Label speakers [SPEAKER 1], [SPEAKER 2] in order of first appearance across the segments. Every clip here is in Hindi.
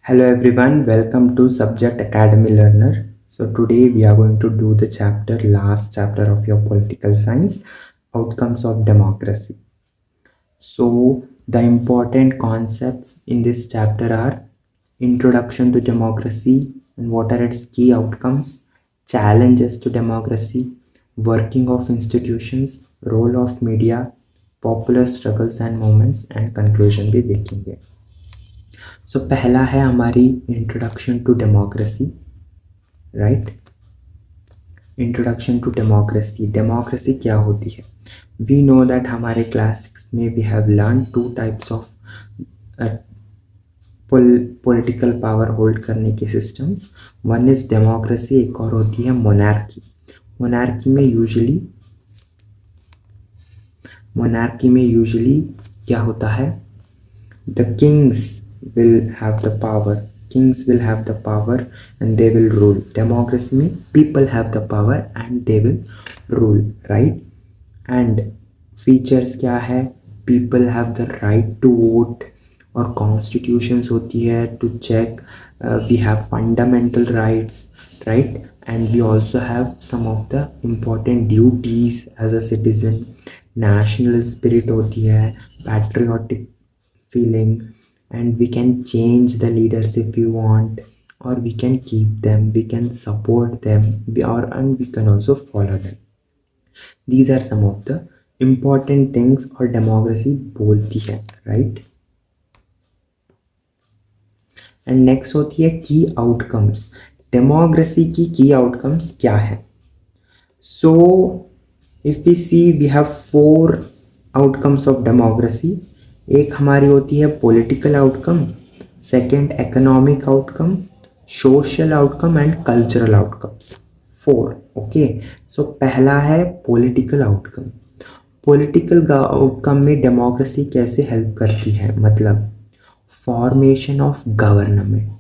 [SPEAKER 1] Hello everyone, welcome to Subject Academy Learner. So today we are going to do the last chapter of your political science, outcomes of democracy. So the important concepts in this chapter are introduction to democracy and what are its key outcomes, challenges to democracy, working of institutions, role of media, popular struggles and movements and conclusion भी देखेंगे. सो पहला है हमारी introduction to democracy. Right, introduction to democracy. Democracy क्या होती है? वी नो दैट हमारे क्लास 6 में we have learn 2 types of political power hold करने के सिस्टम्स. वन इज डेमोक्रेसी, एक और होती है मोनार्की. मोनार्की में यूजुअली क्या होता है? The Kings will have the power. Kings will have the power and they will rule. Democracy में people have the power and they will rule, right? And features क्या है? People have the right to vote और constitutions होती है to check. We have fundamental rights, right? And we also have some of the important duties as a citizen. National spirit होती है, patriotic feeling, and we can change the leaders if we want, or we can keep them, we can support them, and we can also follow them. These are some of the important things और democracy बोलती है, right? and next होती है key outcomes. democracy की key outcomes क्या है? so if we see, we have 4 outcomes of democracy. एक हमारी होती है political outcome, second economic outcome, social outcome and cultural outcomes. 4. Okay, so पहला है पॉलिटिकल आउटकम. पॉलिटिकल आउटकम में डेमोक्रेसी कैसे हेल्प करती है? मतलब फॉर्मेशन ऑफ गवर्नमेंट,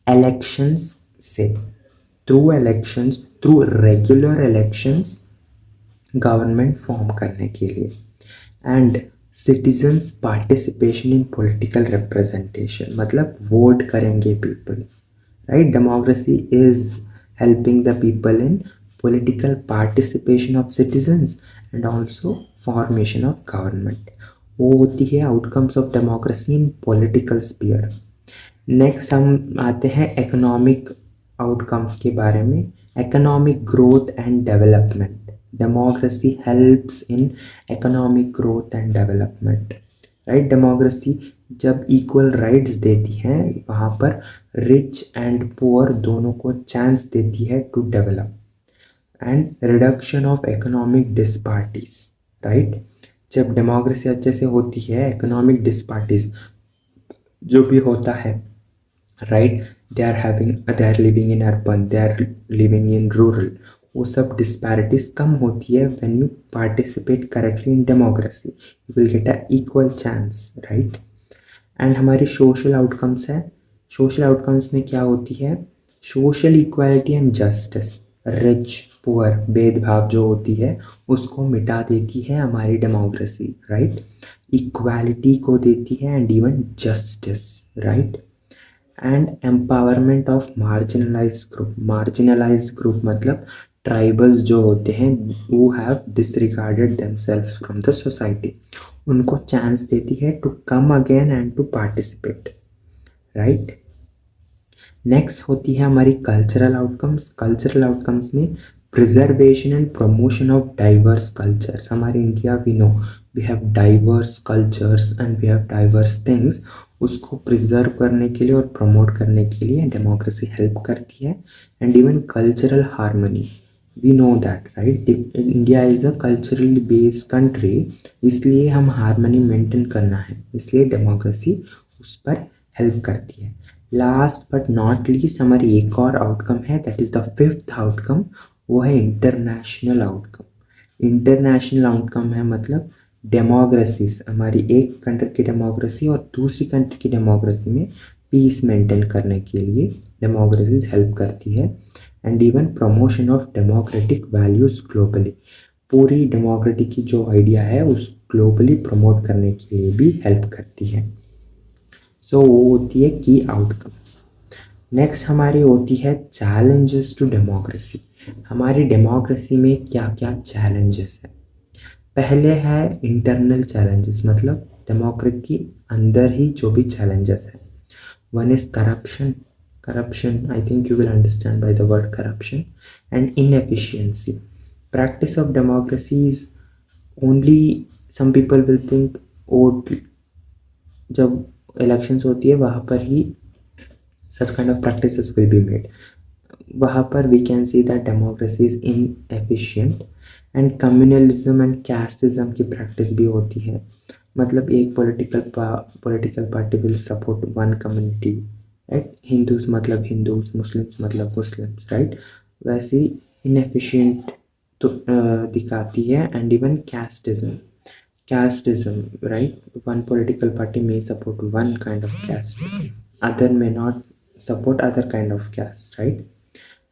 [SPEAKER 1] इलेक्शंस से, through regular elections government form करने के लिए, and citizens participation in political representation, मतलब वोट करेंगे people, right? Democracy is helping the people in political participation of citizens and also formation of government. वो होती है outcomes of democracy in political sphere. Next हम आते हैं इकोनॉमिक आउटकम्स के बारे में. Economic growth and development. democracy helps in economic growth and development, right? democracy जब equal rights देती है, वहाँ पर rich and poor दोनों को chance देती है to develop, and reduction of economic disparities, right? जब democracy अच्छे से होती है, economic disparities जो भी होता है, right? they are living in urban, they are living in rural, वो सब डिस्पैरिटीज कम होती है. When you participate correctly in democracy, you will get a equal chance, right? And हमारी सोशल आउटकम्स है. सोशल आउटकम्स में क्या होती है? Social equality and justice. Rich poor भेदभाव जो होती है उसको मिटा देती है हमारी डेमोक्रेसी, राइट? इक्वालिटी को देती है and even justice, right? And empowerment of marginalized group मतलब ट्राइबल्स जो होते हैं, वो have disregarded themselves from the society, उनको चांस देती है to come again and to participate, right? Next होती है हमारी कल्चरल आउटकम्स. कल्चरल आउटकम्स में preservation and promotion of diverse cultures. हमारे India we know we have diverse cultures and we have diverse things. उसको प्रिजर्व करने के लिए और प्रमोट करने के लिए डेमोक्रेसी हेल्प करती है. And even cultural harmony, we know that, right? India is a culturally based country, इसलिए हम हार्मनी मेंटेन करना है, इसलिए डेमोक्रेसी उस पर हेल्प करती है. लास्ट बट नॉट लीस्ट हमारी एक और आउटकम है, that is the 5th outcome. वो है इंटरनेशनल आउटकम. इंटरनेशनल आउटकम है मतलब डेमोक्रेसीज, हमारी एक कंट्री की डेमोक्रेसी और दूसरी कंट्री की डेमोक्रेसी में पीस मेंटेन करने के लिए डेमोक्रेसीज हेल्प करती है. And even promotion of democratic values globally, पूरी डेमोक्रेटिक की जो आइडिया है उस ग्लोबली प्रमोट करने के लिए भी हेल्प करती है. सो वो होती है की आउटकम्स। नेक्स्ट हमारी होती है चैलेंजेस टू डेमोक्रेसी। हमारी डेमोक्रेसी में क्या क्या चैलेंजेस है। पहले है इंटरनल चैलेंजेस, मतलब डेमोक्रेसी के अंदर ही जो भी चैलेंजेस है। One is corruption, corruption, I think you will understand by the word corruption, and inefficiency. Practice of democracy is only, some people will think vote जब इलेक्शंस होती है वहाँ पर ही such kind of practices will be made. वहाँ पर we can see that democracy is inefficient and communalism and casteism की practice भी होती है। मतलब एक political party will support one community, right? Hindus मतलब हिंदूज, मुस्लिम्स मतलब मुस्लिम्स, राइट? वैसे इनएफिशिएंट तो दिखाती है। And even casteism, right? One political party may support one kind of caste, other may not support other kind of caste, right?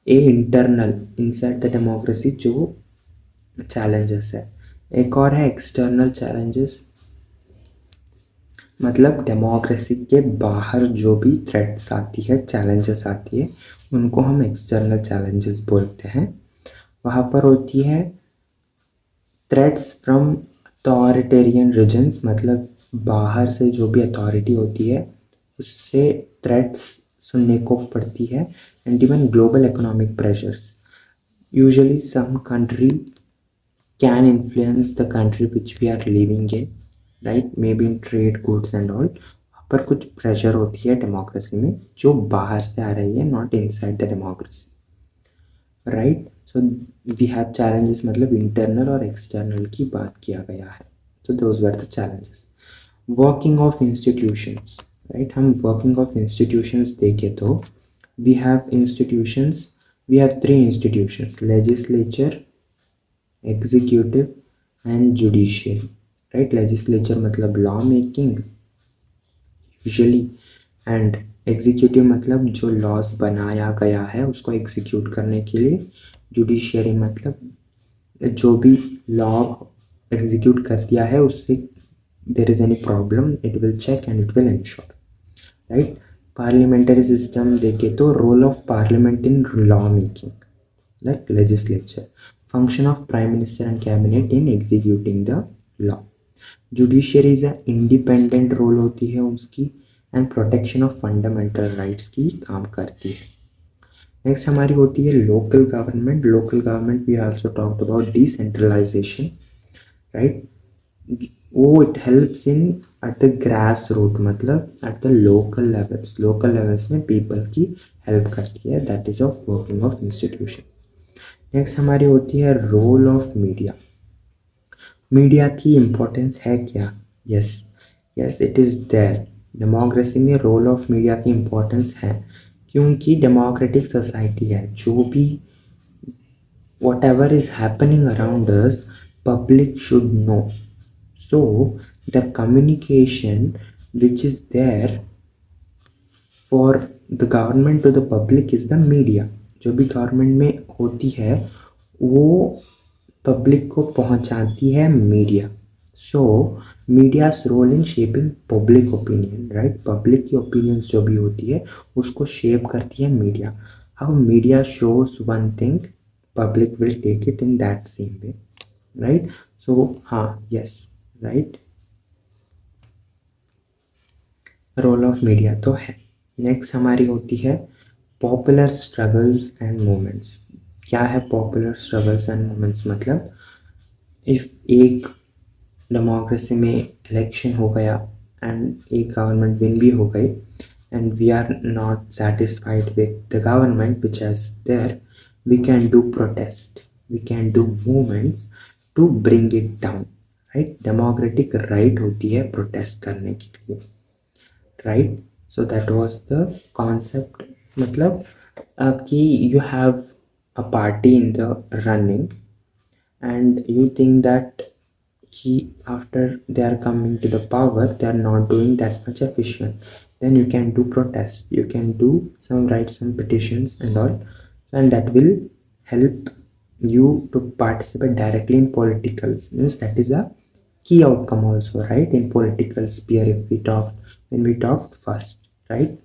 [SPEAKER 1] A internal inside the democracy जो चैलेंजेस है। एक और है एक्सटर्नल चैलेंजेस, मतलब डेमोक्रेसी के बाहर जो भी थ्रेट्स आती है, चैलेंजेस आती है, उनको हम एक्सटर्नल चैलेंजेस बोलते हैं। वहाँ पर होती है थ्रेट्स फ्रॉम अथॉरिटेरियन रीजन्स, मतलब बाहर से जो भी अथॉरिटी होती है उससे थ्रेट्स सुनने को पड़ती है। And even global economic pressures, usually some country can influence the country which we are living in, right? May be in trade goods and all. वहाँ पर कुछ प्रेशर होती है डेमोक्रेसी में जो बाहर से आ रही है, not inside the democracy, right? So we have challenges, मतलब इंटरनल और एक्सटर्नल की बात किया गया है। So those were the challenges. Working of institutions, right? हम वर्किंग ऑफ इंस्टीट्यूशंस देखें तो we have institutions, we have 3 institutions, legislature, executive and judiciary, right? Legislature मतलब law making usually, and executive मतलब जो लॉज बनाया गया है उसको एग्जीक्यूट करने के लिए। जुडिशियरी मतलब जो भी लॉ एग्जीक्यूट कर दिया है उससे there is any problem, it will check and it will ensure, right? Parliamentary system देखे तो role of parliament in law making, like legislature, function of prime minister and cabinet in executing the law. Judiciary is independent role होती है उसकी, and protection of fundamental rights की काम करती है। नेक्स्ट हमारी होती है local government. Local government we also talked about decentralization, right? वो it helps in at the grass root, मतलब at the local levels, local levels में पीपल की हेल्प करती है। That is of working of institution. Next हमारी होती है रोल ऑफ मीडिया। मीडिया की इम्पोर्टेंस है क्या? Yes it is there. Democracy में रोल ऑफ मीडिया की इम्पोर्टेंस है क्योंकि डेमोक्रेटिक सोसाइटी है, जो भी whatever is happening around us, public should know. So the communication which is there for the government to the public is the media. जो भी गवर्नमेंट में होती है वो पब्लिक को पहुंचाती है media. So media's role in shaping public opinion, right? Public की ओपिनियंस जो भी होती है उसको शेप करती है media. How media shows one thing, public will take it in that same way, right? So हाँ, yes, right, role of media तो है। नेक्स्ट हमारी होती है पॉपुलर स्ट्रगल्स एंड मूवमेंट्स। क्या है पॉपुलर स्ट्रगल्स एंड मूवमेंट्स? मतलब इफ़ एक डेमोक्रेसी में इलेक्शन हो गया एंड एक गवर्नमेंट विन भी हो गई and we are not satisfied with the government which has there, we can do protest, we can do movements to bring it down, right? Democratic right होती है प्रोटेस्ट करने के लिए, right? So that was the concept. मतलब कि you have a party in the running and you think that after they are coming to the power they are not doing that much efficient, then you can do protest, you can do write some petitions and all, and that will help you to participate directly in political, means that is a key outcome also, right? In political sphere, if we talk then we talked first, right?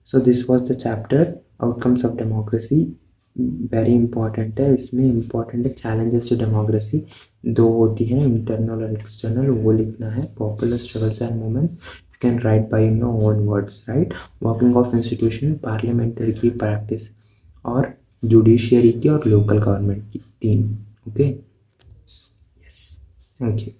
[SPEAKER 1] So this was the chapter outcomes of democracy. Very important है, इसमें इंपॉर्टेंट है चैलेंजेस टू डेमोक्रेसी, दो होती है इंटरनल और एक्सटर्नल, वो लिखना है. Popular struggles and movements you can write by in your own words, right. Working of institution, parliamentary की प्रैक्टिस और जुडिशियरी की और लोकल गवर्नमेंट की, तीन. Okay, yes, thank you.